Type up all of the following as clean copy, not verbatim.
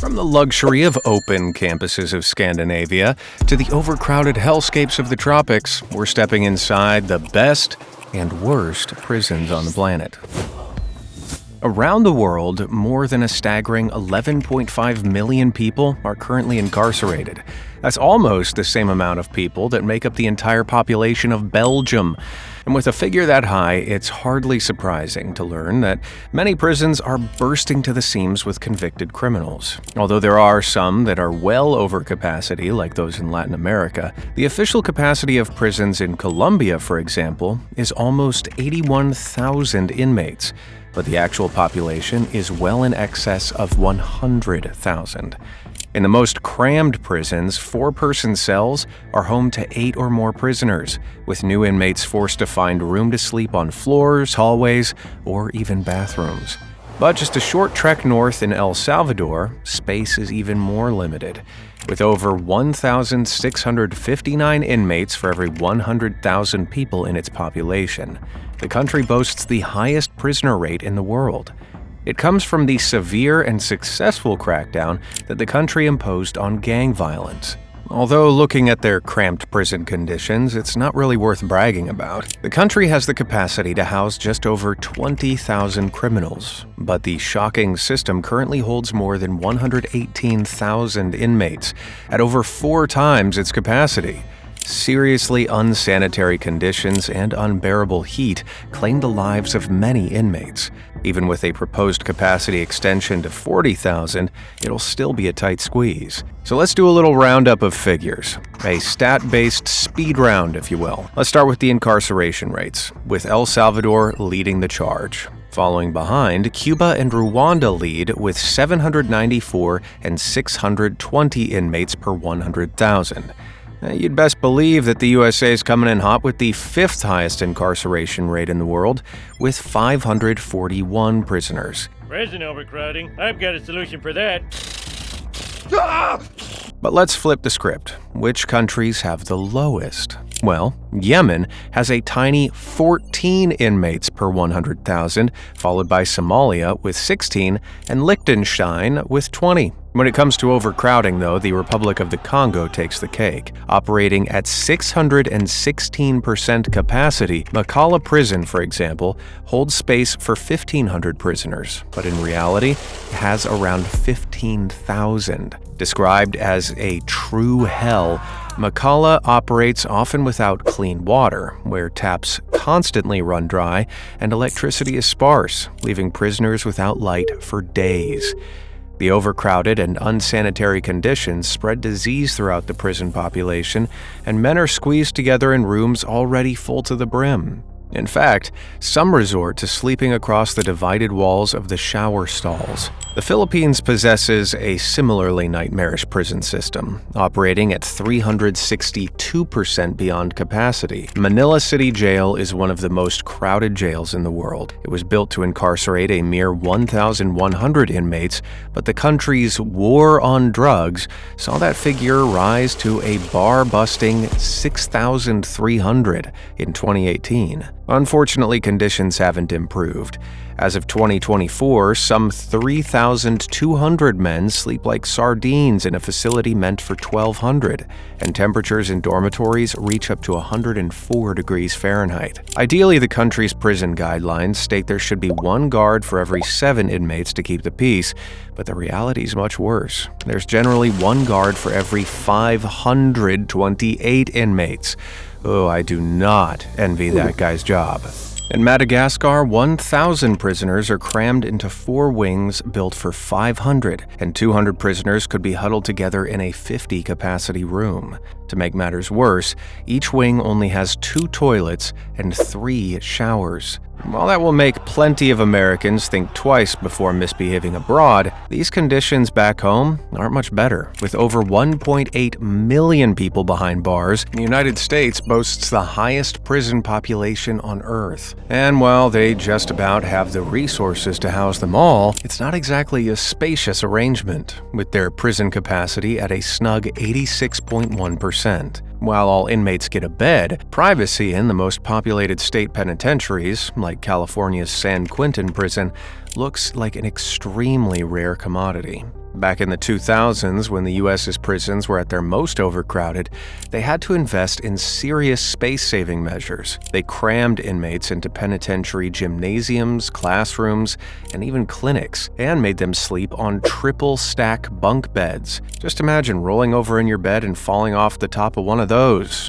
From the luxury of open campuses of Scandinavia to the overcrowded hellscapes of the tropics, we're stepping inside the best and worst prisons on the planet. Around the world, more than a staggering 11.5 million people are currently incarcerated. That's almost the same amount of people that make up the entire population of Belgium. And with a figure that high, it's hardly surprising to learn that many prisons are bursting to the seams with convicted criminals. Although there are some that are well over capacity, like those in Latin America, the official capacity of prisons in Colombia, for example, is almost 81,000 inmates. But the actual population is well in excess of 100,000. In the most crammed prisons, 4-person cells are home to 8 or more prisoners, with new inmates forced to find room to sleep on floors, hallways, or even bathrooms. But just a short trek north in El Salvador, space is even more limited. With over 1,659 inmates for every 100,000 people in its population, the country boasts the highest prisoner rate in the world. It comes from the severe and successful crackdown that the country imposed on gang violence. Although looking at their cramped prison conditions, it's not really worth bragging about. The country has the capacity to house just over 20,000 criminals, but the shocking system currently holds more than 118,000 inmates, at over 4 times its capacity. Seriously unsanitary conditions and unbearable heat claim the lives of many inmates. Even with a proposed capacity extension to 40,000, it'll still be a tight squeeze. So let's do a little roundup of figures. A stat-based speed round, if you will. Let's start with the incarceration rates, with El Salvador leading the charge. Following behind, Cuba and Rwanda lead with 794 and 620 inmates per 100,000. You'd best believe that the USA is coming in hot with the 5th highest incarceration rate in the world, with 541 prisoners. Prison overcrowding? I've got a solution for that. But let's flip the script. Which countries have the lowest? Well, Yemen has a tiny 14 inmates per 100,000, followed by Somalia with 16 and Liechtenstein with 20. When it comes to overcrowding, though, the Republic of the Congo takes the cake. Operating at 616% capacity, Makala Prison, for example, holds space for 1,500 prisoners, but in reality, it has around 15,000. Described as a true hell, Makala operates often without clean water, where taps constantly run dry and electricity is sparse, leaving prisoners without light for days. The overcrowded and unsanitary conditions spread disease throughout the prison population, and men are squeezed together in rooms already full to the brim. In fact, some resort to sleeping across the divided walls of the shower stalls. The Philippines possesses a similarly nightmarish prison system, operating at 362% beyond capacity. Manila City Jail is one of the most crowded jails in the world. It was built to incarcerate a mere 1,100 inmates, but the country's war on drugs saw that figure rise to a bar-busting 6,300 in 2018. Unfortunately, conditions haven't improved. As of 2024, some 3,200 men sleep like sardines in a facility meant for 1,200, and temperatures in dormitories reach up to 104 degrees Fahrenheit. Ideally, the country's prison guidelines state there should be 1 guard for every 7 inmates to keep the peace, but the reality is much worse. There's generally 1 guard for every 528 inmates. Oh, I do not envy that guy's job. In Madagascar, 1,000 prisoners are crammed into 4 wings built for 500, and 200 prisoners could be huddled together in a 50-capacity room. To make matters worse, each wing only has 2 toilets and 3 showers. While that will make plenty of Americans think twice before misbehaving abroad, these conditions back home aren't much better. With over 1.8 million people behind bars, the United States boasts the highest prison population on Earth. And while they just about have the resources to house them all, it's not exactly a spacious arrangement, with their prison capacity at a snug 86.1%. While all inmates get a bed, privacy in the most populated state penitentiaries, like California's San Quentin prison, looks like an extremely rare commodity. Back in the 2000s, when the US's prisons were at their most overcrowded, they had to invest in serious space-saving measures. They crammed inmates into penitentiary gymnasiums, classrooms, and even clinics, and made them sleep on triple-stack bunk beds. Just imagine rolling over in your bed and falling off the top of one of those.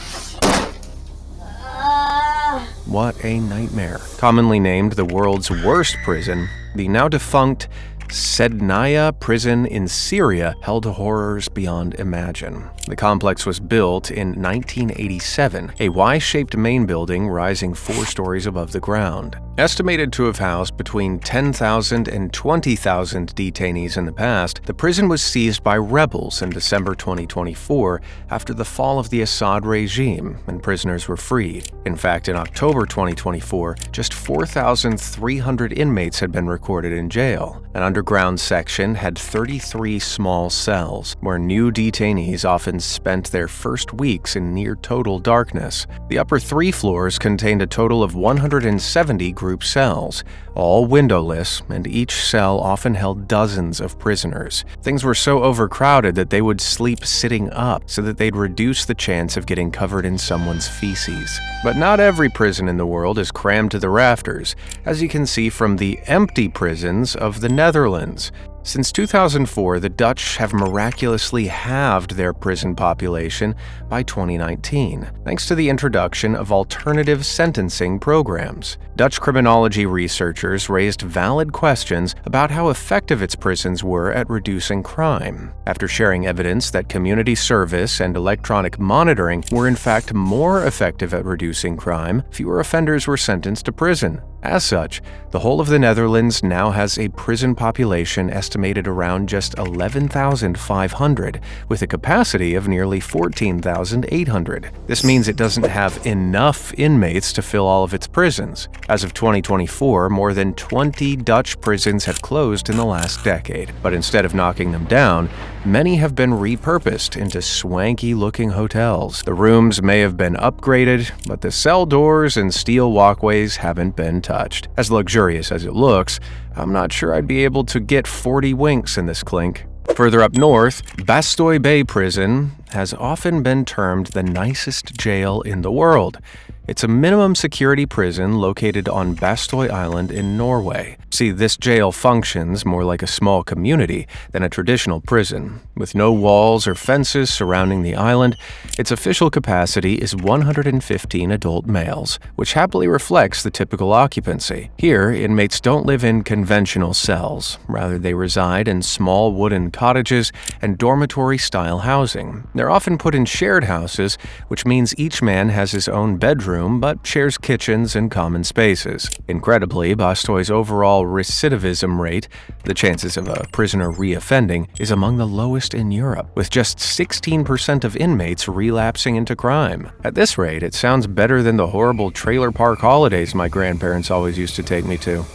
What a nightmare. Commonly named the world's worst prison, the now-defunct Sednaya prison in Syria held horrors beyond imagine. The complex was built in 1987, a Y-shaped main building rising 4 stories above the ground. Estimated to have housed between 10,000 and 20,000 detainees in the past, the prison was seized by rebels in December 2024 after the fall of the Assad regime, and prisoners were freed. In fact, in October 2024, just 4,300 inmates had been recorded in jail. An underground section had 33 small cells, where new detainees often spent their first weeks in near total darkness. The upper 3 floors contained a total of 170 group cells, all windowless, and each cell often held dozens of prisoners. Things were so overcrowded that they would sleep sitting up so that they'd reduce the chance of getting covered in someone's feces. But not every prison in the world is crammed to the rafters, as you can see from the empty prisons of the Netherlands. Since 2004, the Dutch have miraculously halved their prison population by 2019, thanks to the introduction of alternative sentencing programs. Dutch criminology researchers raised valid questions about how effective its prisons were at reducing crime. After sharing evidence that community service and electronic monitoring were in fact more effective at reducing crime, fewer offenders were sentenced to prison. As such, the whole of the Netherlands now has a prison population estimated around just 11,500, with a capacity of nearly 14,800. This means it doesn't have enough inmates to fill all of its prisons. As of 2024, more than 20 Dutch prisons have closed in the last decade, but instead of knocking them down, many have been repurposed into swanky-looking hotels. The rooms may have been upgraded, but the cell doors and steel walkways haven't been touched. As luxurious as it looks, I'm not sure I'd be able to get 40 winks in this clink. Further up north, Bastoy Bay Prison has often been termed the nicest jail in the world. It's a minimum security prison located on Bastoy Island in Norway. See, this jail functions more like a small community than a traditional prison. With no walls or fences surrounding the island, its official capacity is 115 adult males, which happily reflects the typical occupancy. Here, inmates don't live in conventional cells. Rather, they reside in small wooden cottages and dormitory-style housing. They're often put in shared houses, which means each man has his own bedroom but shares kitchens and common spaces. Incredibly, Bastoy's overall recidivism rate, the chances of a prisoner reoffending, is among the lowest in Europe, with just 16% of inmates relapsing into crime. At this rate, it sounds better than the horrible trailer park holidays my grandparents always used to take me to.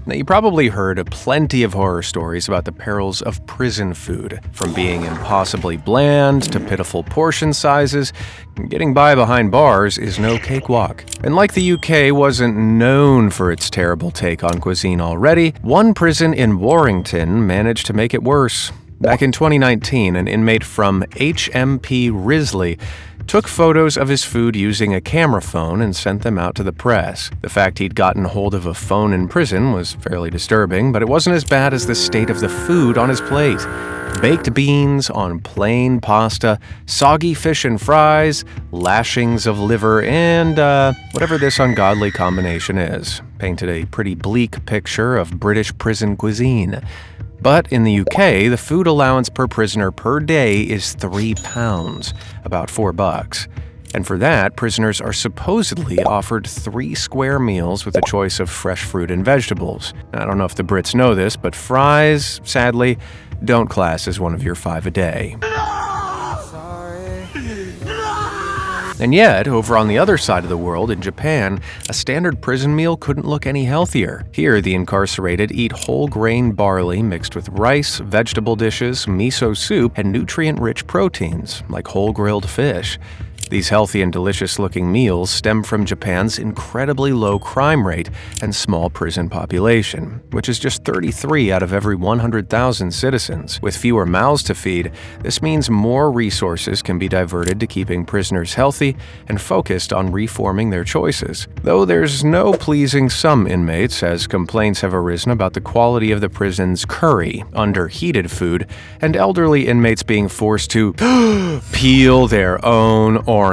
Now, you probably heard plenty of horror stories about the perils of prison food, from being impossibly bland to pitiful portion sizes. Getting by behind bars is no cakewalk. And like the UK wasn't known for its terrible take on cuisine already, one prison in Warrington managed to make it worse. Back in 2019, an inmate from HMP Risley took photos of his food using a camera phone and sent them out to the press. The fact he'd gotten hold of a phone in prison was fairly disturbing, but it wasn't as bad as the state of the food on his plate. Baked beans on plain pasta, soggy fish and fries, lashings of liver, and whatever this ungodly combination is, painted a pretty bleak picture of British prison cuisine. But in the UK, the food allowance per prisoner per day is £3, about $4. And for that, prisoners are supposedly offered 3 square meals with a choice of fresh fruit and vegetables. I don't know if the Brits know this, but fries, sadly, don't class as one of your 5 a day. And yet, over on the other side of the world, in Japan, a standard prison meal couldn't look any healthier. Here, the incarcerated eat whole grain barley mixed with rice, vegetable dishes, miso soup, and nutrient-rich proteins, like whole grilled fish. These healthy and delicious-looking meals stem from Japan's incredibly low crime rate and small prison population, which is just 33 out of every 100,000 citizens. With fewer mouths to feed, this means more resources can be diverted to keeping prisoners healthy and focused on reforming their choices. Though there's no pleasing some inmates, as complaints have arisen about the quality of the prison's curry, underheated food, and elderly inmates being forced to peel their own oranges.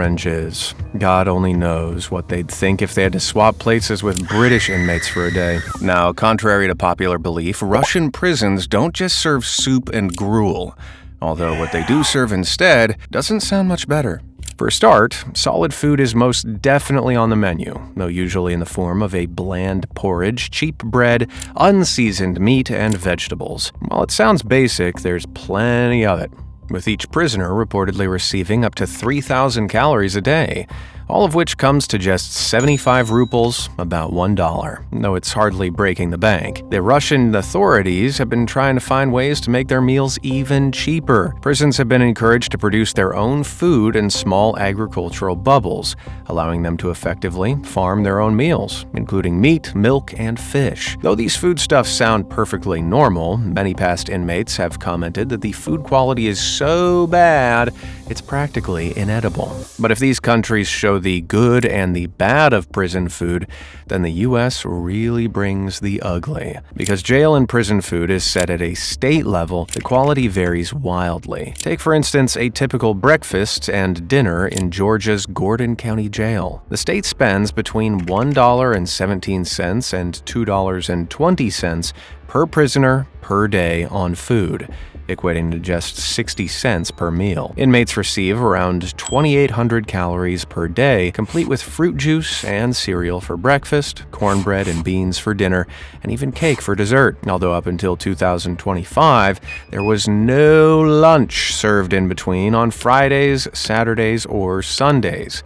God only knows what they'd think if they had to swap places with British inmates for a day. Now, contrary to popular belief, Russian prisons don't just serve soup and gruel, although what they do serve instead doesn't sound much better. For a start, solid food is most definitely on the menu, though usually in the form of a bland porridge, cheap bread, unseasoned meat, and vegetables. While it sounds basic, there's plenty of it, with each prisoner reportedly receiving up to 3,000 calories a day, all of which comes to just 75 rubles, about $1, though it's hardly breaking the bank. The Russian authorities have been trying to find ways to make their meals even cheaper. Prisons have been encouraged to produce their own food in small agricultural bubbles, allowing them to effectively farm their own meals, including meat, milk, and fish. Though these foodstuffs sound perfectly normal, many past inmates have commented that the food quality is so bad, it's practically inedible. But if these countries show the good and the bad of prison food, then the U.S. really brings the ugly. Because jail and prison food is set at a state level, the quality varies wildly. Take, for instance, a typical breakfast and dinner in Georgia's Gordon County Jail. The state spends between $1.17 and $2.20 per prisoner per day on food, equating to just 60 cents per meal. Inmates receive around 2,800 calories per day, complete with fruit juice and cereal for breakfast, cornbread and beans for dinner, and even cake for dessert. Although up until 2025, there was no lunch served in between on Fridays, Saturdays, or Sundays.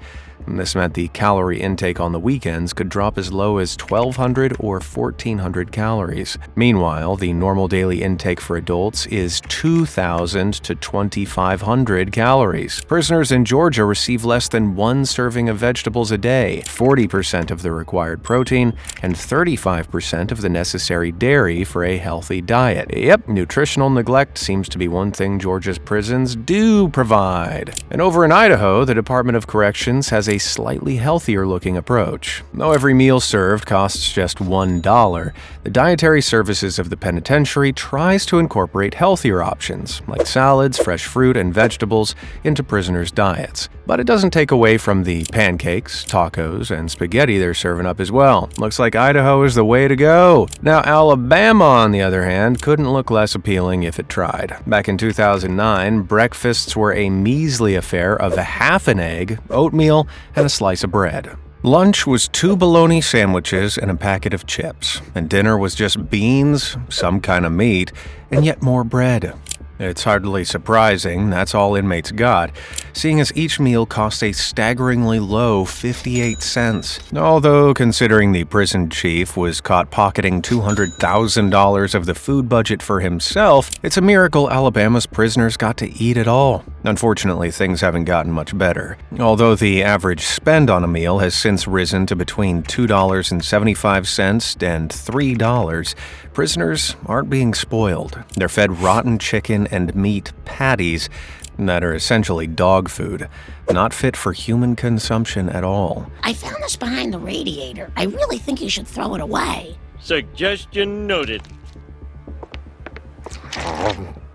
This meant the calorie intake on the weekends could drop as low as 1,200 or 1,400 calories. Meanwhile, the normal daily intake for adults is 2,000 to 2,500 calories. Prisoners in Georgia receive less than one serving of vegetables a day, 40% of the required protein, and 35% of the necessary dairy for a healthy diet. Yep, nutritional neglect seems to be one thing Georgia's prisons do provide. And over in Idaho, the Department of Corrections has a slightly healthier-looking approach. Though every meal served costs just $1, the dietary services of the penitentiary tries to incorporate healthier options, like salads, fresh fruit, and vegetables, into prisoners' diets. But it doesn't take away from the pancakes, tacos, and spaghetti they're serving up as well. Looks like Idaho is the way to go. Now, Alabama, on the other hand, couldn't look less appealing if it tried. Back in 2009, breakfasts were a measly affair of a half an egg, oatmeal, and a slice of bread. Lunch was 2 bologna sandwiches and a packet of chips, and dinner was just beans, some kind of meat, and yet more bread. It's hardly surprising that's all inmates got, seeing as each meal cost a staggeringly low 58 cents. Although, considering the prison chief was caught pocketing $200,000 of the food budget for himself, it's a miracle Alabama's prisoners got to eat it all. Unfortunately, things haven't gotten much better. Although the average spend on a meal has since risen to between $2.75 and $3, prisoners aren't being spoiled. They're fed rotten chicken and meat patties that are essentially dog food, not fit for human consumption at all. I found this behind the radiator. I really think you should throw it away. Suggestion noted.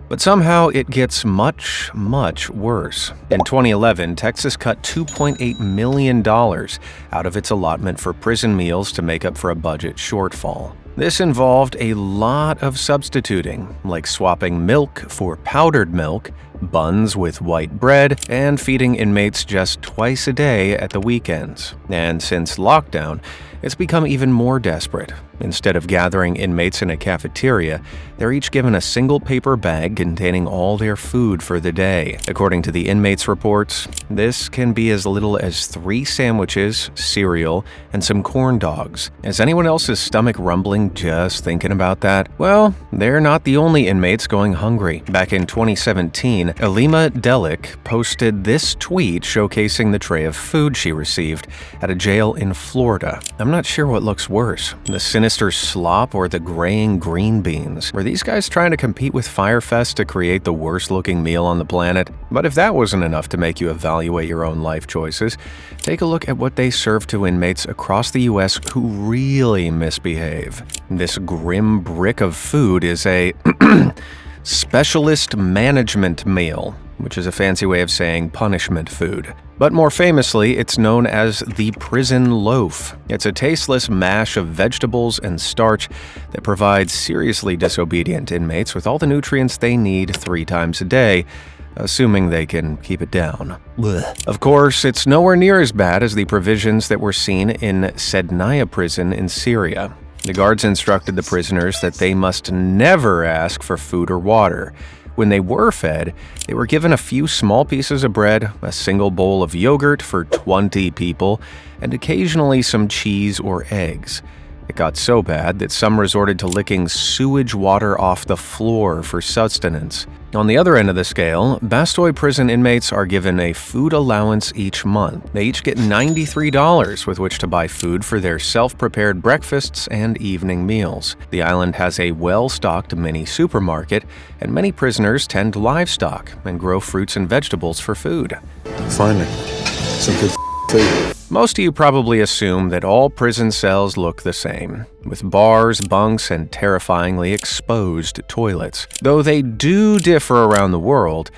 But somehow it gets much, much worse. In 2011, Texas cut $2.8 million out of its allotment for prison meals to make up for a budget shortfall. This involved a lot of substituting, like swapping milk for powdered milk, buns with white bread, and feeding inmates just twice a day at the weekends. And since lockdown, it's become even more desperate. Instead of gathering inmates in a cafeteria, they're each given a single paper bag containing all their food for the day. According to the inmates' reports, this can be as little as 3 sandwiches, cereal, and some corn dogs. Is anyone else's stomach rumbling just thinking about that? Well, they're not the only inmates going hungry. Back in 2017, Elima Delik posted this tweet showcasing the tray of food she received at a jail in Florida. I'm not sure what looks worse, the sinister slop or the graying green beans. Were these guys trying to compete with Firefest to create the worst-looking meal on the planet? But if that wasn't enough to make you evaluate your own life choices, take a look at what they serve to inmates across the U.S. who really misbehave. This grim brick of food is a specialist management meal, which is a fancy way of saying punishment food. But more famously, it's known as the prison loaf. It's a tasteless mash of vegetables and starch that provides seriously disobedient inmates with all the nutrients they need 3 times a day, assuming they can keep it down. Blech. Of course, it's nowhere near as bad as the provisions that were seen in Sednaya prison in Syria. The guards instructed the prisoners that they must never ask for food or water. When they were fed, they were given a few small pieces of bread, a single bowl of yogurt for 20 people, and occasionally some cheese or eggs. It got so bad that some resorted to licking sewage water off the floor for sustenance. On the other end of the scale, Bastoy prison inmates are given a food allowance each month. They each get $93 with which to buy food for their self-prepared breakfasts and evening meals. The island has a well-stocked mini supermarket, and many prisoners tend livestock and grow fruits and vegetables for food. Finally, some good food. Most of you probably assume that all prison cells look the same, with bars, bunks, and terrifyingly exposed toilets. Though they do differ around the world,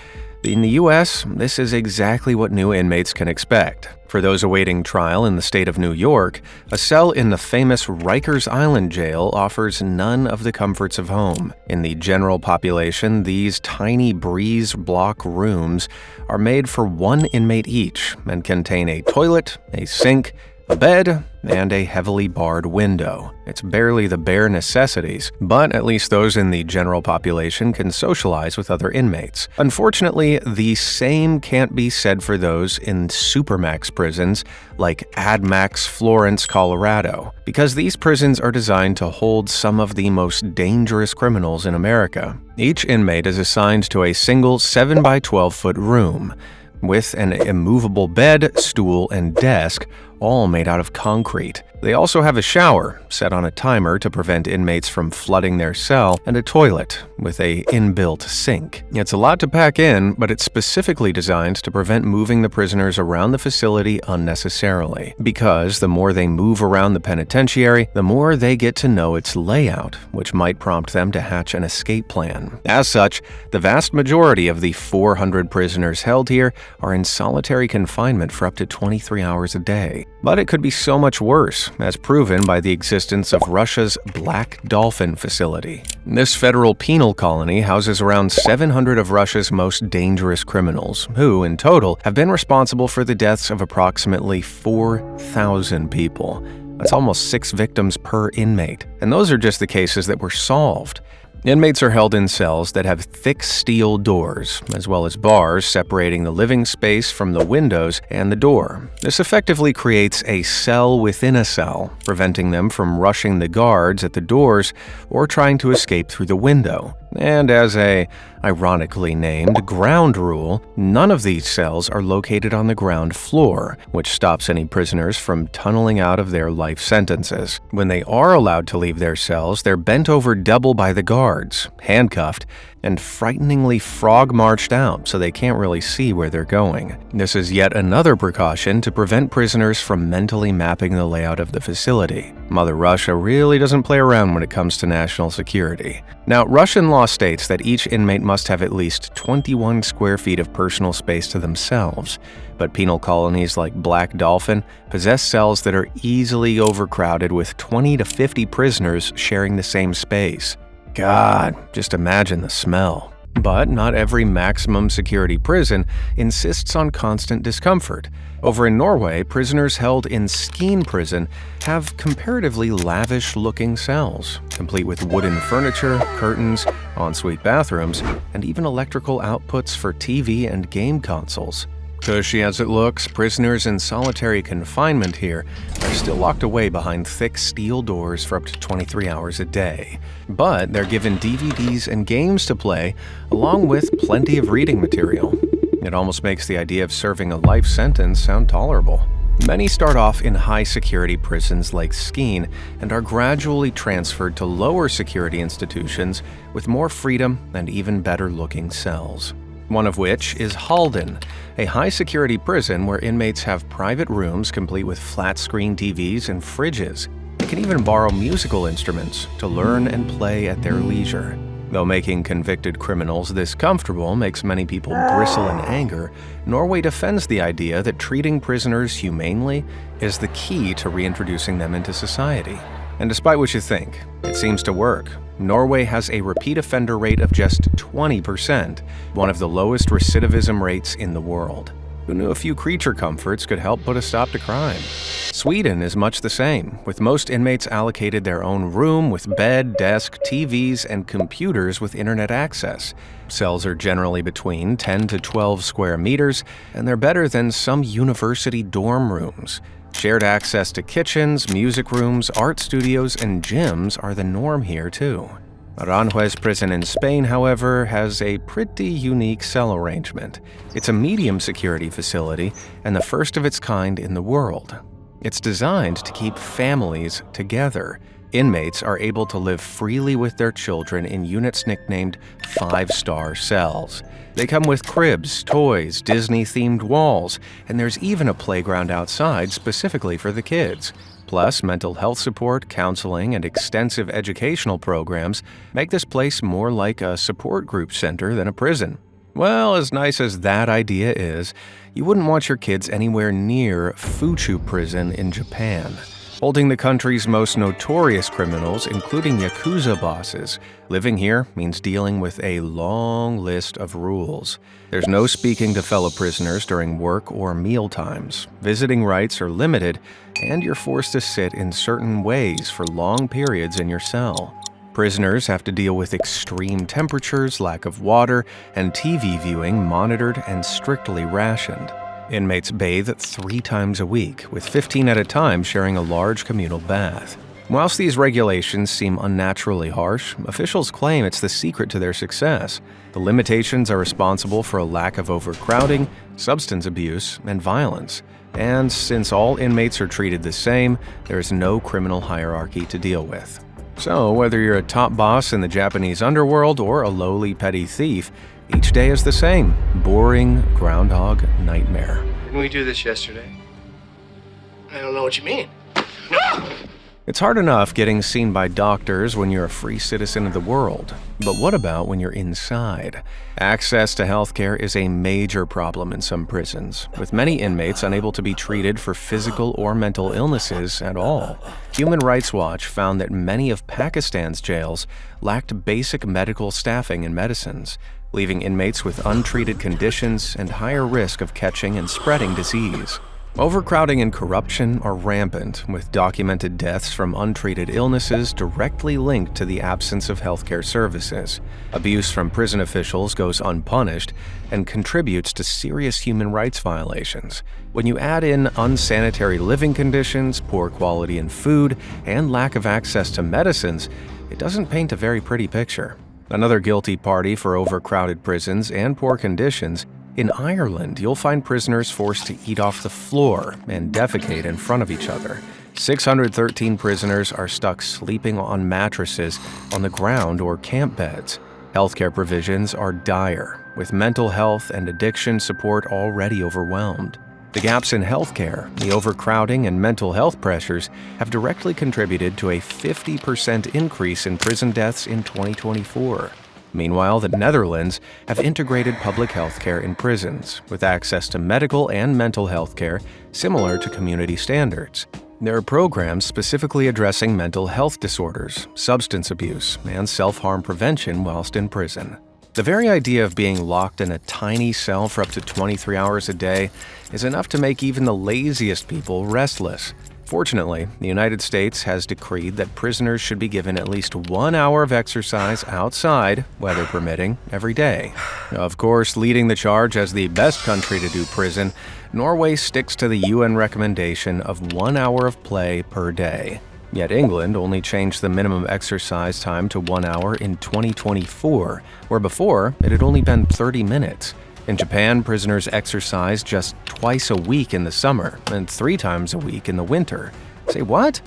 in the US, this is exactly what new inmates can expect. For those awaiting trial in the state of New York, a cell in the famous Rikers Island jail offers none of the comforts of home. In the general population, these tiny breeze block rooms are made for 1 inmate each and contain a toilet, a sink, a bed, and a heavily barred window. It's barely the bare necessities, but at least those in the general population can socialize with other inmates. Unfortunately, the same can't be said for those in supermax prisons like AdMax Florence, Colorado, because these prisons are designed to hold some of the most dangerous criminals in America. Each inmate is assigned to a single 7 by 12-foot room, with an immovable bed, stool, and desk, all made out of concrete. They also have a shower, set on a timer to prevent inmates from flooding their cell, and a toilet with a inbuilt sink. It's a lot to pack in, but it's specifically designed to prevent moving the prisoners around the facility unnecessarily. Because the more they move around the penitentiary, the more they get to know its layout, which might prompt them to hatch an escape plan. As such, the vast majority of the 400 prisoners held here are in solitary confinement for up to 23 hours a day. But it could be so much worse, as proven by the existence of Russia's Black Dolphin facility. This federal penal colony houses around 700 of Russia's most dangerous criminals, who, in total, have been responsible for the deaths of approximately 4,000 people. That's almost 6 victims per inmate. And those are just the cases that were solved. Inmates are held in cells that have thick steel doors, as well as bars separating the living space from the windows and the door. This effectively creates a cell within a cell, preventing them from rushing the guards at the doors or trying to escape through the window. And as a ironically named ground rule, none of these cells are located on the ground floor, which stops any prisoners from tunneling out of their life sentences. When they are allowed to leave their cells, they're bent over double by the guards, handcuffed, and frighteningly frog-marched out so they can't really see where they're going. This is yet another precaution to prevent prisoners from mentally mapping the layout of the facility. Mother Russia really doesn't play around when it comes to national security. Now, Russian law states that each inmate must have at least 21 square feet of personal space to themselves, but penal colonies like Black Dolphin possess cells that are easily overcrowded with 20 to 50 prisoners sharing the same space. God, just imagine the smell. But not every maximum security prison insists on constant discomfort. Over in Norway, prisoners held in Skien prison have comparatively lavish-looking cells, complete with wooden furniture, curtains, ensuite bathrooms, and even electrical outputs for TV and game consoles. Cushy as it looks, prisoners in solitary confinement here are still locked away behind thick steel doors for up to 23 hours a day. But they're given DVDs and games to play, along with plenty of reading material. It almost makes the idea of serving a life sentence sound tolerable. Many start off in high-security prisons like Skene and are gradually transferred to lower-security institutions with more freedom and even better-looking cells. One of which is Halden, a high-security prison where inmates have private rooms complete with flat-screen TVs and fridges. They can even borrow musical instruments to learn and play at their leisure. Though making convicted criminals this comfortable makes many people bristle in anger, Norway defends the idea that treating prisoners humanely is the key to reintroducing them into society. And despite what you think, it seems to work. Norway has a repeat offender rate of just 20%, one of the lowest recidivism rates in the world. Who knew a few creature comforts could help put a stop to crime? Sweden is much the same, with most inmates allocated their own room with bed, desk, TVs, and computers with internet access. Cells are generally between 10 to 12 square meters, and they're better than some university dorm rooms. Shared access to kitchens, music rooms, art studios, and gyms are the norm here, too. Aranjuez prison in Spain, however, has a pretty unique cell arrangement. It's a medium security facility and the first of its kind in the world. It's designed to keep families together. Inmates are able to live freely with their children in units nicknamed 5-star cells. They come with cribs, toys, Disney-themed walls, and there's even a playground outside specifically for the kids. Plus, mental health support, counseling, and extensive educational programs make this place more like a support group center than a prison. Well, as nice as that idea is, you wouldn't want your kids anywhere near Fuchu prison in Japan, holding the country's most notorious criminals, including Yakuza bosses. Living here means dealing with a long list of rules. There's no speaking to fellow prisoners during work or meal times. Visiting rights are limited, and you're forced to sit in certain ways for long periods in your cell. Prisoners have to deal with extreme temperatures, lack of water, and TV viewing monitored and strictly rationed. Inmates bathe 3 times a week, with 15 at a time sharing a large communal bath. Whilst these regulations seem unnaturally harsh, officials claim it's the secret to their success. The limitations are responsible for a lack of overcrowding, substance abuse, and violence. And since all inmates are treated the same, there is no criminal hierarchy to deal with. So, whether you're a top boss in the Japanese underworld or a lowly petty thief, each day is the same. Boring groundhog nightmare. Didn't we do this yesterday? I don't know what you mean. It's hard enough getting seen by doctors when you're a free citizen of the world. But what about when you're inside? Access to healthcare is a major problem in some prisons, with many inmates unable to be treated for physical or mental illnesses at all. Human Rights Watch found that many of Pakistan's jails lacked basic medical staffing and medicines, leaving inmates with untreated conditions and higher risk of catching and spreading disease. Overcrowding and corruption are rampant, with documented deaths from untreated illnesses directly linked to the absence of healthcare services. Abuse from prison officials goes unpunished and contributes to serious human rights violations. When you add in unsanitary living conditions, poor quality in food, and lack of access to medicines, it doesn't paint a very pretty picture. Another guilty party for overcrowded prisons and poor conditions. In Ireland, you'll find prisoners forced to eat off the floor and defecate in front of each other. 613 prisoners are stuck sleeping on mattresses on the ground or camp beds. Healthcare provisions are dire, with mental health and addiction support already overwhelmed. The gaps in healthcare, the overcrowding, and mental health pressures have directly contributed to a 50% increase in prison deaths in 2024. Meanwhile, the Netherlands have integrated public health care in prisons, with access to medical and mental health care similar to community standards. There are programs specifically addressing mental health disorders, substance abuse, and self-harm prevention whilst in prison. The very idea of being locked in a tiny cell for up to 23 hours a day is enough to make even the laziest people restless. Fortunately, the United States has decreed that prisoners should be given at least 1 hour of exercise outside, weather permitting, every day. Of course, leading the charge as the best country to do prison, Norway sticks to the UN recommendation of 1 hour of play per day. Yet England only changed the minimum exercise time to 1 hour in 2024, where before it had only been 30 minutes. In Japan, prisoners exercise just twice a week in the summer and 3 times a week in the winter. Say what?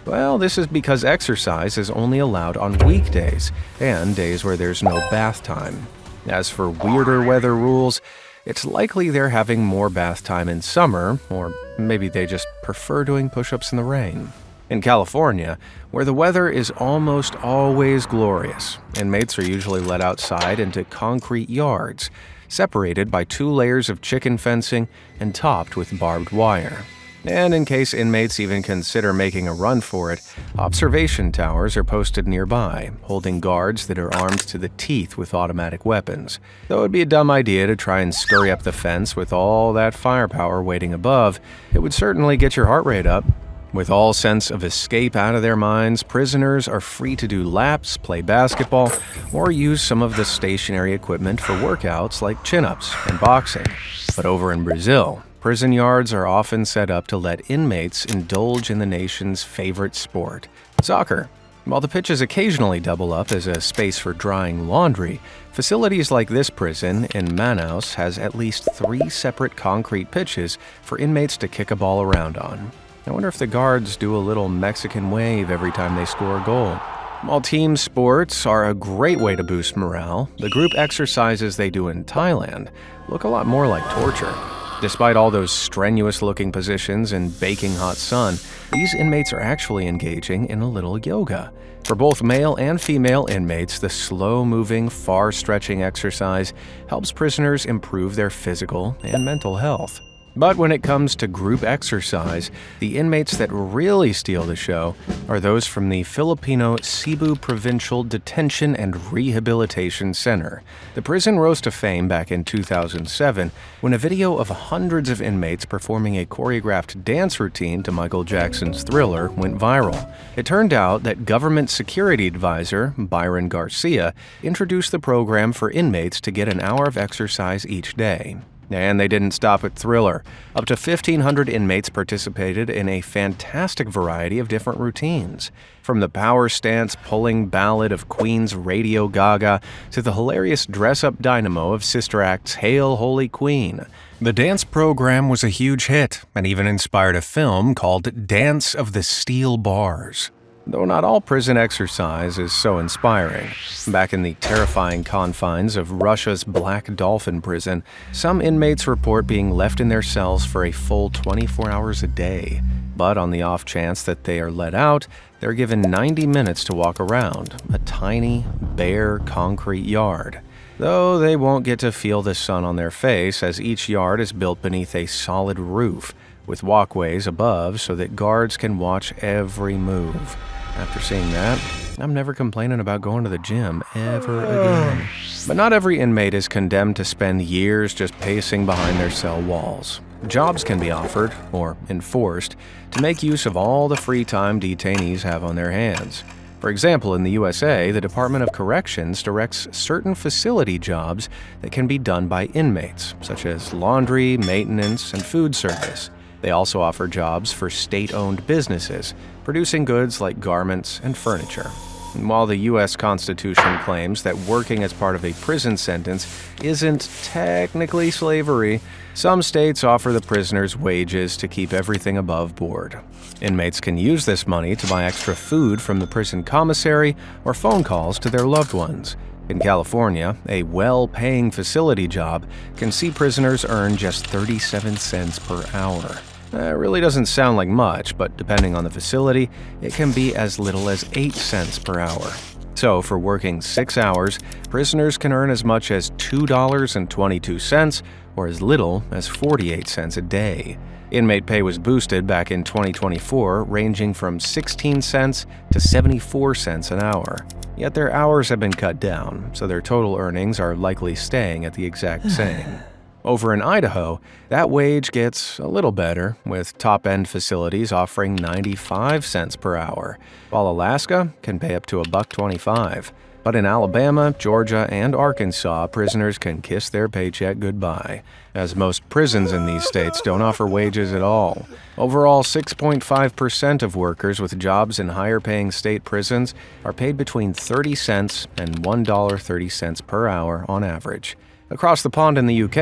Well, this is because exercise is only allowed on weekdays and days where there's no bath time. As for weirder weather rules, it's likely they're having more bath time in summer, or maybe they just prefer doing push-ups in the rain. In California, where the weather is almost always glorious, inmates are usually let outside into concrete yards, separated by 2 layers of chicken fencing and topped with barbed wire. And in case inmates even consider making a run for it, observation towers are posted nearby, holding guards that are armed to the teeth with automatic weapons. Though it'd be a dumb idea to try and scurry up the fence with all that firepower waiting above, it would certainly get your heart rate up. With all sense of escape out of their minds, prisoners are free to do laps, play basketball, or use some of the stationary equipment for workouts like chin-ups and boxing. But over in Brazil, prison yards are often set up to let inmates indulge in the nation's favorite sport, soccer. While the pitches occasionally double up as a space for drying laundry, facilities like this prison in Manaus has at least 3 separate concrete pitches for inmates to kick a ball around on. I wonder if the guards do a little Mexican wave every time they score a goal. While team sports are a great way to boost morale, the group exercises they do in Thailand look a lot more like torture. Despite all those strenuous-looking positions in baking hot sun, these inmates are actually engaging in a little yoga. For both male and female inmates, the slow-moving, far-stretching exercise helps prisoners improve their physical and mental health. But when it comes to group exercise, the inmates that really steal the show are those from the Filipino Cebu Provincial Detention and Rehabilitation Center. The prison rose to fame back in 2007 when a video of hundreds of inmates performing a choreographed dance routine to Michael Jackson's Thriller went viral. It turned out that government security advisor Byron Garcia introduced the program for inmates to get an hour of exercise each day. And they didn't stop at Thriller. Up to 1,500 inmates participated in a fantastic variety of different routines. From the power stance pulling ballad of Queen's Radio Gaga to the hilarious dress-up dynamo of Sister Act's Hail Holy Queen. The dance program was a huge hit and even inspired a film called Dance of the Steel Bars. Though not all prison exercise is so inspiring. Back in the terrifying confines of Russia's Black Dolphin prison, some inmates report being left in their cells for a full 24 hours a day. But on the off chance that they are let out, they're given 90 minutes to walk around a tiny, bare concrete yard. Though they won't get to feel the sun on their face, as each yard is built beneath a solid roof, with walkways above so that guards can watch every move. After seeing that, I'm never complaining about going to the gym ever again. But not every inmate is condemned to spend years just pacing behind their cell walls. Jobs can be offered, or enforced, to make use of all the free time detainees have on their hands. For example, in the USA, the Department of Corrections directs certain facility jobs that can be done by inmates, such as laundry, maintenance, and food service. They also offer jobs for state-owned businesses, producing goods like garments and furniture. And while the U.S. Constitution claims that working as part of a prison sentence isn't technically slavery, some states offer the prisoners wages to keep everything above board. Inmates can use this money to buy extra food from the prison commissary or phone calls to their loved ones. In California, a well-paying facility job can see prisoners earn just 37 cents per hour. It really doesn't sound like much, but depending on the facility, it can be as little as 8 cents per hour. So, for working 6 hours, prisoners can earn as much as $2.22 or as little as 48 cents a day. Inmate pay was boosted back in 2024, ranging from 16 cents to 74 cents an hour. Yet their hours have been cut down, so their total earnings are likely staying at the exact same. Over in Idaho, that wage gets a little better, with top-end facilities offering 95 cents per hour, while Alaska can pay up to $1.25. But in Alabama, Georgia, and Arkansas, prisoners can kiss their paycheck goodbye, as most prisons in these states don't offer wages at all. Overall, 6.5% of workers with jobs in higher-paying state prisons are paid between 30 cents and $1.30 per hour on average. Across the pond in the UK,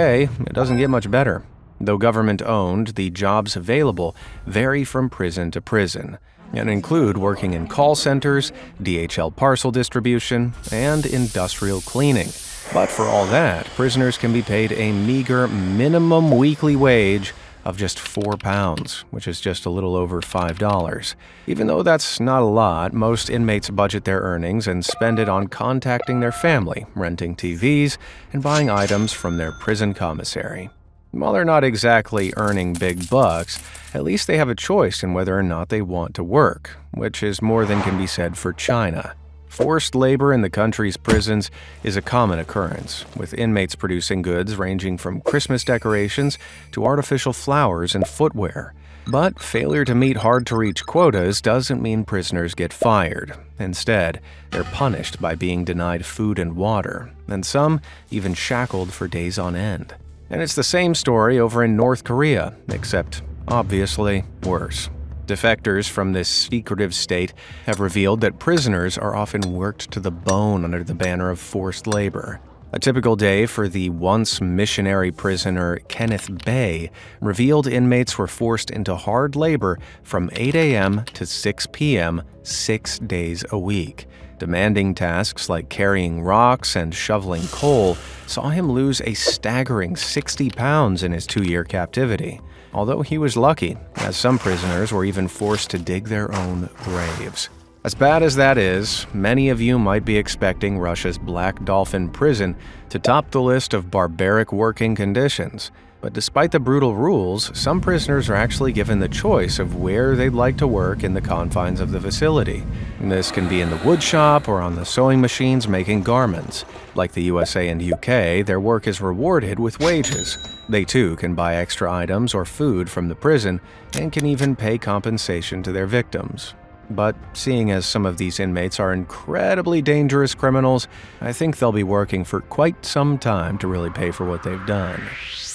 it doesn't get much better. Though government-owned, the jobs available vary from prison to prison and include working in call centers, DHL parcel distribution, and industrial cleaning. But for all that, prisoners can be paid a meager minimum weekly wage of just £4, which is just a little over $5. Even though that's not a lot, most inmates budget their earnings and spend it on contacting their family, renting TVs, and buying items from their prison commissary. While they're not exactly earning big bucks, at least they have a choice in whether or not they want to work, which is more than can be said for China. Forced labor in the country's prisons is a common occurrence, with inmates producing goods ranging from Christmas decorations to artificial flowers and footwear. But failure to meet hard-to-reach quotas doesn't mean prisoners get fired. Instead, they're punished by being denied food and water, and some even shackled for days on end. And it's the same story over in North Korea, except obviously worse. Defectors from this secretive state have revealed that prisoners are often worked to the bone under the banner of forced labor. A typical day for the once missionary prisoner Kenneth Bay revealed inmates were forced into hard labor from 8 a.m. to 6 p.m. 6 days a week. Demanding tasks like carrying rocks and shoveling coal saw him lose a staggering 60 pounds in his 2-year captivity. Although he was lucky, as some prisoners were even forced to dig their own graves. As bad as that is, many of you might be expecting Russia's Black Dolphin prison to top the list of barbaric working conditions. But despite the brutal rules, some prisoners are actually given the choice of where they'd like to work in the confines of the facility. This can be in the wood shop or on the sewing machines making garments. Like the USA and UK, their work is rewarded with wages. They too can buy extra items or food from the prison and can even pay compensation to their victims. But seeing as some of these inmates are incredibly dangerous criminals, I think they'll be working for quite some time to really pay for what they've done.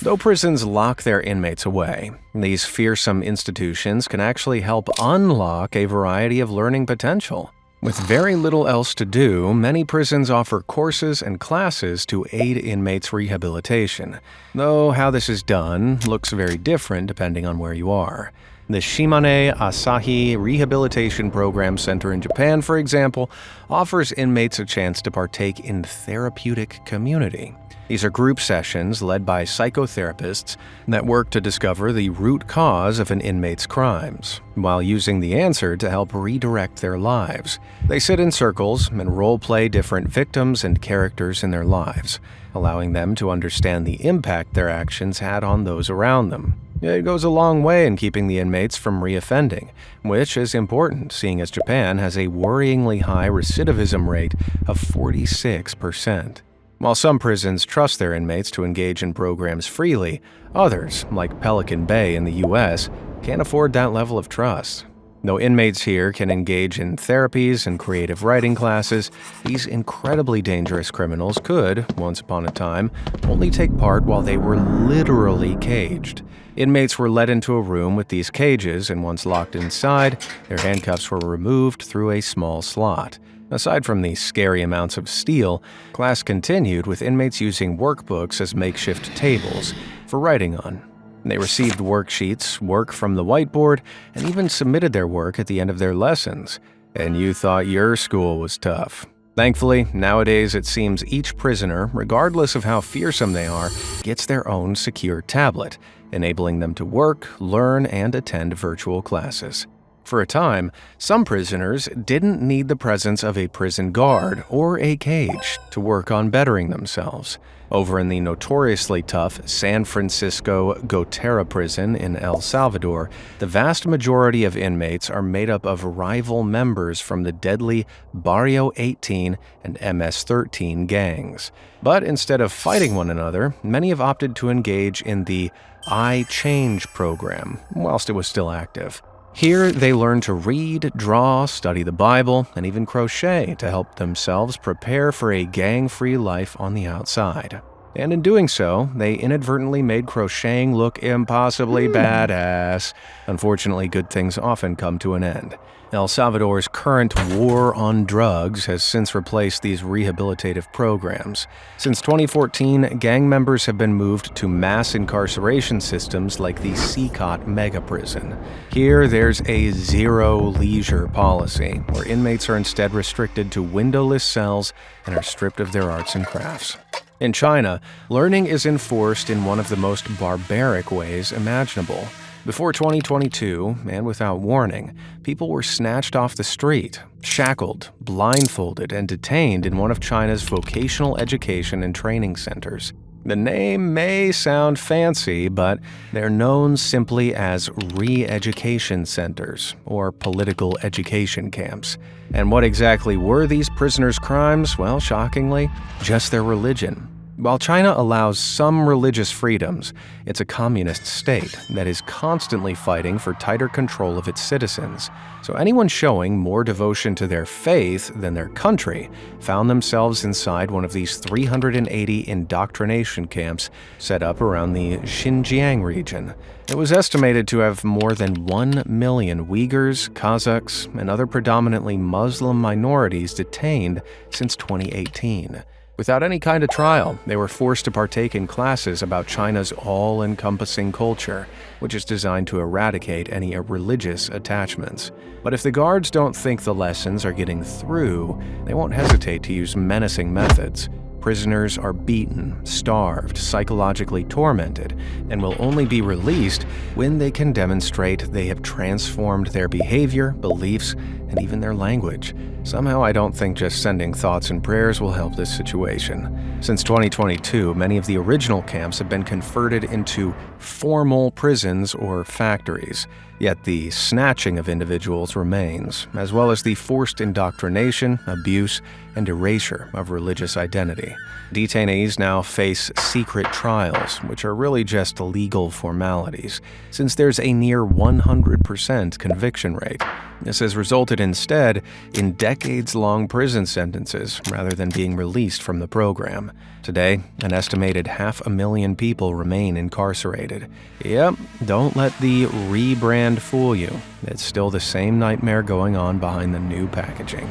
Though prisons lock their inmates away, these fearsome institutions can actually help unlock a variety of learning potential. With very little else to do, many prisons offer courses and classes to aid inmates' rehabilitation, though how this is done looks very different depending on where you are. The Humane Asahi Rehabilitation Program Center in Japan, for example, offers inmates a chance to partake in therapeutic community. These are group sessions led by psychotherapists that work to discover the root cause of an inmate's crimes, while using the answer to help redirect their lives. They sit in circles and role-play different victims and characters in their lives, allowing them to understand the impact their actions had on those around them. It goes a long way in keeping the inmates from reoffending, which is important seeing as Japan has a worryingly high recidivism rate of 46%. While some prisons trust their inmates to engage in programs freely, others, like Pelican Bay in the US, can't afford that level of trust. Though inmates here can engage in therapies and creative writing classes, these incredibly dangerous criminals could, once upon a time, only take part while they were literally caged. Inmates were led into a room with these cages, and once locked inside, their handcuffs were removed through a small slot. Aside from the scary amounts of steel, class continued with inmates using workbooks as makeshift tables for writing on. They received worksheets, work from the whiteboard, and even submitted their work at the end of their lessons. And you thought your school was tough. Thankfully, nowadays it seems each prisoner, regardless of how fearsome they are, gets their own secure tablet, enabling them to work, learn, and attend virtual classes. For a time, some prisoners didn't need the presence of a prison guard or a cage to work on bettering themselves. Over in the notoriously tough San Francisco Gotera prison in El Salvador, the vast majority of inmates are made up of rival members from the deadly Barrio 18 and MS-13 gangs. But instead of fighting one another, many have opted to engage in the I Change program, whilst it was still active. Here, they learn to read, draw, study the Bible, and even crochet to help themselves prepare for a gang-free life on the outside. And in doing so, they inadvertently made crocheting look impossibly badass. Unfortunately, good things often come to an end. El Salvador's current war on drugs has since replaced these rehabilitative programs. Since 2014, gang members have been moved to mass incarceration systems like the CCOT mega prison. Here, there's a zero leisure policy, where inmates are instead restricted to windowless cells and are stripped of their arts and crafts. In China, learning is enforced in one of the most barbaric ways imaginable. Before 2022, and without warning, people were snatched off the street, shackled, blindfolded, and detained in one of China's vocational education and training centers. The name may sound fancy, but they're known simply as re-education centers, or political education camps. And what exactly were these prisoners' crimes? Well, shockingly, just their religion. While China allows some religious freedoms, it's a communist state that is constantly fighting for tighter control of its citizens. So anyone showing more devotion to their faith than their country found themselves inside one of these 380 indoctrination camps set up around the Xinjiang region. It was estimated to have more than 1 million Uyghurs, Kazakhs, and other predominantly Muslim minorities detained since 2018. Without any kind of trial, they were forced to partake in classes about China's all-encompassing culture, which is designed to eradicate any religious attachments. But if the guards don't think the lessons are getting through, they won't hesitate to use menacing methods. Prisoners are beaten, starved, psychologically tormented, and will only be released when they can demonstrate they have transformed their behavior, beliefs, and even their language. Somehow, I don't think just sending thoughts and prayers will help this situation. Since 2022, many of the original camps have been converted into formal prisons or factories. Yet the snatching of individuals remains, as well as the forced indoctrination, abuse, and erasure of religious identity. Detainees now face secret trials, which are really just legal formalities, since there's a near 100% conviction rate. This has resulted instead in decades-long prison sentences rather than being released from the program. Today, an estimated 500,000 people remain incarcerated. Yep, don't let the rebrand fool you. It's still the same nightmare going on behind the new packaging.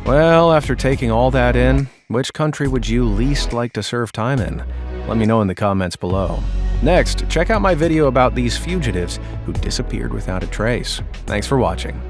Well, after taking all that in, which country would you least like to serve time in? Let me know in the comments below. Next, check out my video about these fugitives who disappeared without a trace. Thanks for watching.